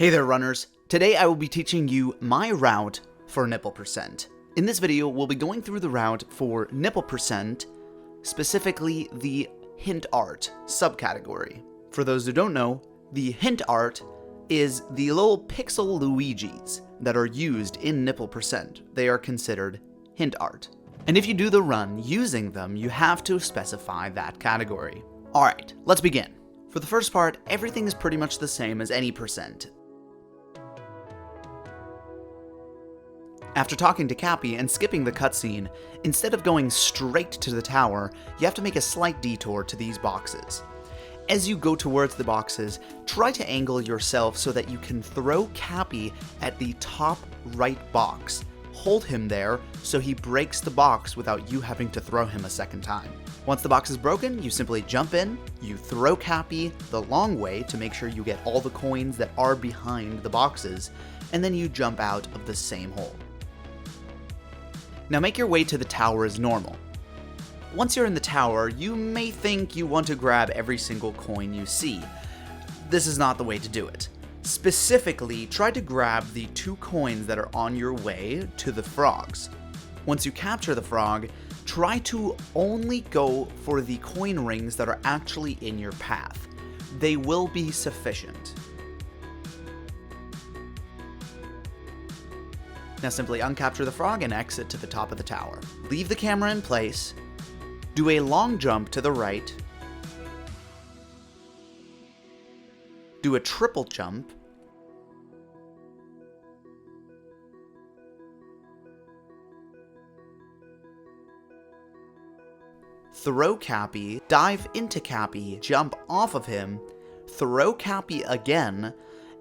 Hey there runners, today I will be teaching you my route for nipple percent. In this video, we'll be going through the route for nipple percent, specifically the hint art subcategory. For those who don't know, the hint art is the little pixel Luigis that are used in nipple percent. They are considered hint art. And if you do the run using them, you have to specify that category. Alright, let's begin. For the first part, everything is pretty much the same as any percent. After talking to Cappy and skipping the cutscene, instead of going straight to the tower, you have to make a slight detour to these boxes. As you go towards the boxes, try to angle yourself so that you can throw Cappy at the top right box. Hold him there so he breaks the box without you having to throw him a second time. Once the box is broken, you simply jump in, you throw Cappy the long way to make sure you get all the coins that are behind the boxes, and then you jump out of the same hole. Now make your way to the tower as normal. Once you're in the tower, you may think you want to grab every single coin you see. This is not the way to do it. Specifically, try to grab the 2 coins that are on your way to the frogs. Once you capture the frog, try to only go for the coin rings that are actually in your path. They will be sufficient. Now simply uncapture the frog and exit to the top of the tower. Leave the camera in place, do a long jump to the right, do a triple jump, throw Cappy, dive into Cappy, jump off of him, throw Cappy again,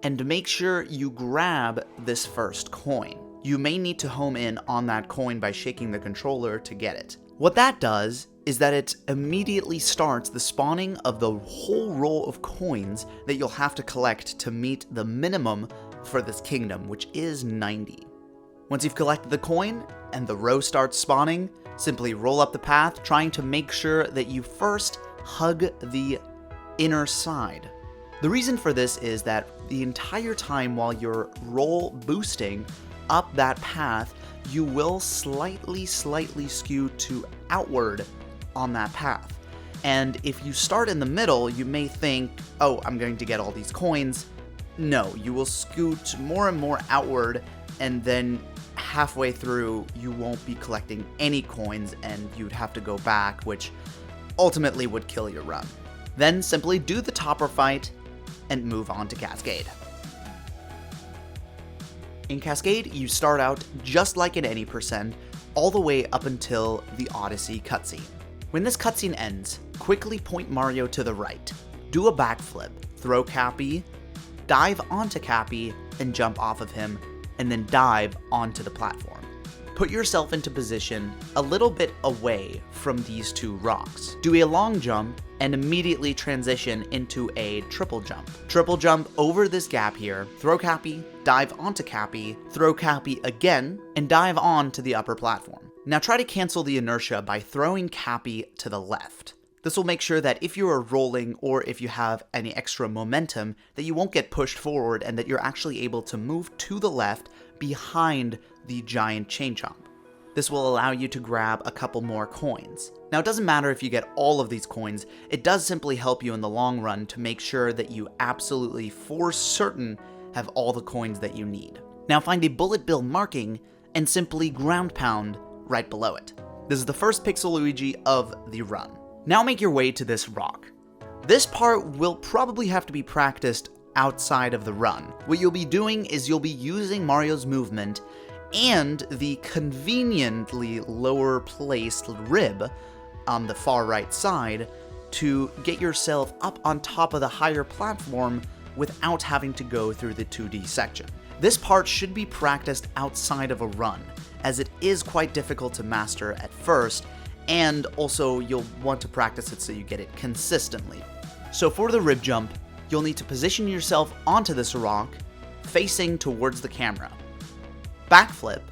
and make sure you grab this first coin. You may need to home in on that coin by shaking the controller to get it. What that does is that it immediately starts the spawning of the whole row of coins that you'll have to collect to meet the minimum for this kingdom, which is 90. Once you've collected the coin and the row starts spawning, simply roll up the path, trying to make sure that you first hug the inner side. The reason for this is that the entire time while you're roll boosting up that path, you will slightly skew to outward on that path. And if you start in the middle, you may think, oh, I'm going to get all these coins. No, you will scoot more and more outward, and then halfway through, you won't be collecting any coins, and you'd have to go back, which ultimately would kill your run. Then simply do the topper fight and move on to Cascade. In Cascade, you start out just like in any percent, all the way up until the Odyssey cutscene. When this cutscene ends, quickly point Mario to the right, do a backflip, throw Cappy, dive onto Cappy, and jump off of him, and then dive onto the platform. Put yourself into position a little bit away from these 2 rocks. Do a long jump, and immediately transition into a triple jump. Triple jump over this gap here, throw Cappy, dive onto Cappy, throw Cappy again, and dive on to the upper platform. Now try to cancel the inertia by throwing Cappy to the left. This will make sure that if you are rolling or if you have any extra momentum, that you won't get pushed forward and that you're actually able to move to the left behind the giant chain chomp. This will allow you to grab a couple more coins. Now it doesn't matter if you get all of these coins, it does simply help you in the long run to make sure that you absolutely for certain have all the coins that you need. Now find a bullet bill marking and simply ground pound right below it. This is the first pixel Luigi of the run. Now make your way to this rock. This part will probably have to be practiced outside of the run. What you'll be doing is you'll be using Mario's movement and the conveniently lower placed rib on the far right side to get yourself up on top of the higher platform without having to go through the 2D section. This part should be practiced outside of a run, as it is quite difficult to master at first, and also you'll want to practice it so you get it consistently. So for the rib jump, you'll need to position yourself onto this rock, facing towards the camera. Backflip,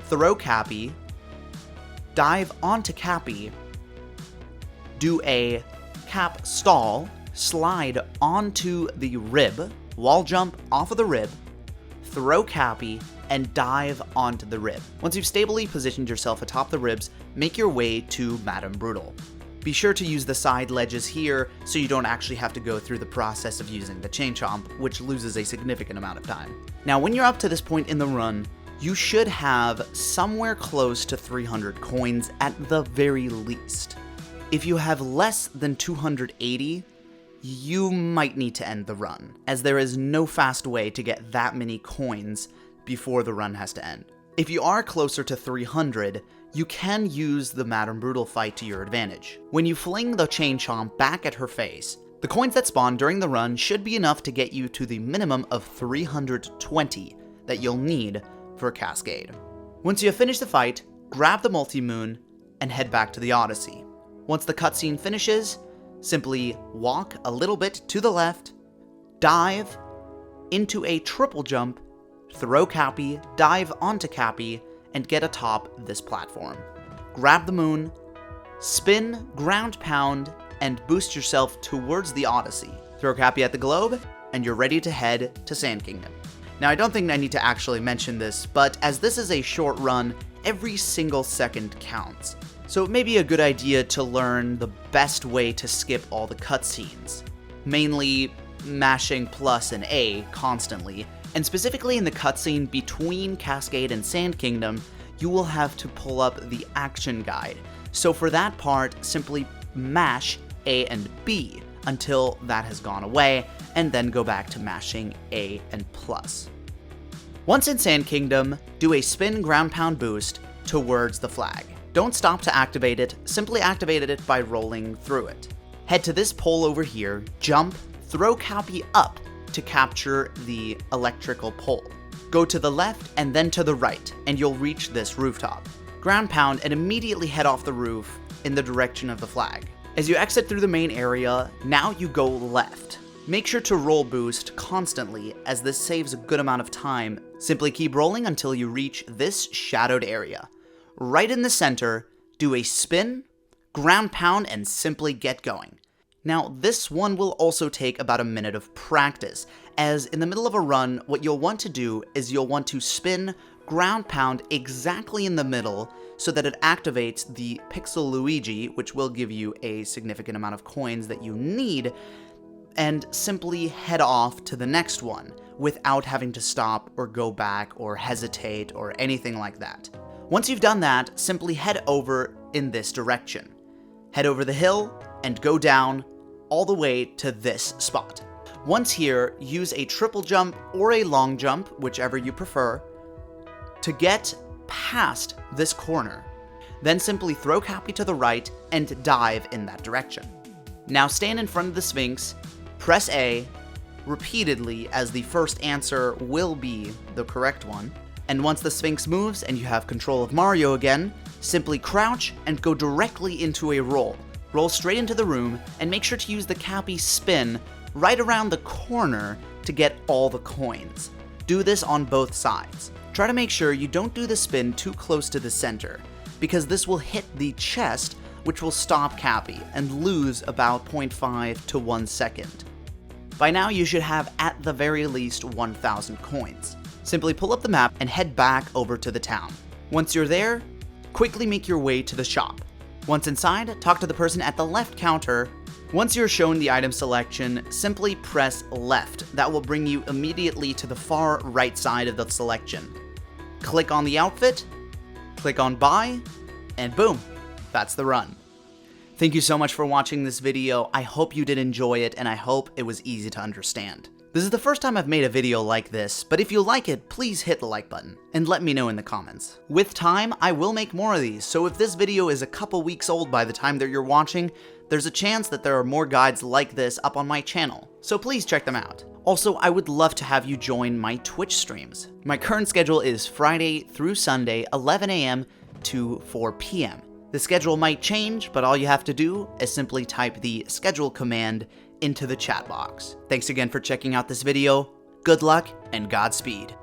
throw Cappy, dive onto Cappy, do a cap stall, slide onto the rib wall jump off of the rib, throw Cappy, and dive onto the rib. Once you've stably positioned yourself atop the ribs, make your way to Madame Brutal. Be sure to use the side ledges here so you don't actually have to go through the process of using the chain chomp, which loses a significant amount of time. Now, when you're up to this point in the run, you should have somewhere close to 300 coins at the very least. If you have less than 280, you might need to end the run, as there is no fast way to get that many coins before the run has to end. If you are closer to 300, you can use the Madame Brutal fight to your advantage. When you fling the chain chomp back at her face, the coins that spawn during the run should be enough to get you to the minimum of 320 that you'll need for Cascade. Once you have finished the fight, grab the multi-moon and head back to the Odyssey. Once the cutscene finishes, simply walk a little bit to the left, dive into a triple jump, throw Cappy, dive onto Cappy, and get atop this platform. Grab the moon, spin, ground pound, and boost yourself towards the Odyssey. Throw Cappy at the globe, and you're ready to head to Sand Kingdom. Now, I don't think I need to actually mention this, but as this is a short run, every single second counts. So it may be a good idea to learn the best way to skip all the cutscenes, mainly mashing plus and A constantly, and specifically in the cutscene between Cascade and Sand Kingdom, you will have to pull up the action guide. So for that part, simply mash A and B until that has gone away, and then go back to mashing A and plus. Once in Sand Kingdom, do a spin ground pound boost towards the flag. Don't stop to activate it, simply activate it by rolling through it. Head to this pole over here, jump, throw Cappy up to capture the electrical pole. Go to the left and then to the right, and you'll reach this rooftop. Ground pound and immediately head off the roof in the direction of the flag. As you exit through the main area, now you go left. Make sure to roll boost constantly, as this saves a good amount of time. Simply keep rolling until you reach this shadowed area. Right in the center, do a spin, ground pound, and simply get going. Now, this one will also take about a minute of practice, as in the middle of a run, what you'll want to do is you'll want to spin, ground pound exactly in the middle so that it activates the Pixel Luigi, which will give you a significant amount of coins that you need, and simply head off to the next one without having to stop or go back or hesitate or anything like that. Once you've done that, simply head over in this direction. Head over the hill and go down all the way to this spot. Once here, use a triple jump or a long jump, whichever you prefer, to get past this corner. Then simply throw Cappy to the right and dive in that direction. Now stand in front of the Sphinx, press A repeatedly, as the first answer will be the correct one. And once the Sphinx moves and you have control of Mario again, simply crouch and go directly into a roll. Roll straight into the room and make sure to use the Cappy spin right around the corner to get all the coins. Do this on both sides. Try to make sure you don't do the spin too close to the center, because this will hit the chest, which will stop Cappy and lose about 0.5 to 1 second. By now you should have at the very least 1,000 coins. Simply pull up the map and head back over to the town. Once you're there, quickly make your way to the shop. Once inside, talk to the person at the left counter. Once you're shown the item selection, simply press left. That will bring you immediately to the far right side of the selection. Click on the outfit, click on buy, and boom, that's the run. Thank you so much for watching this video. I hope you did enjoy it, and I hope it was easy to understand. This is the first time I've made a video like this, but if you like it, please hit the like button, and let me know in the comments. With time, I will make more of these, so if this video is a couple weeks old by the time that you're watching, there's a chance that there are more guides like this up on my channel, so please check them out. Also, I would love to have you join my Twitch streams. My current schedule is Friday through Sunday, 11 AM to 4 PM. The schedule might change, but all you have to do is simply type the schedule command into the chat box. Thanks again for checking out this video. Good luck and Godspeed.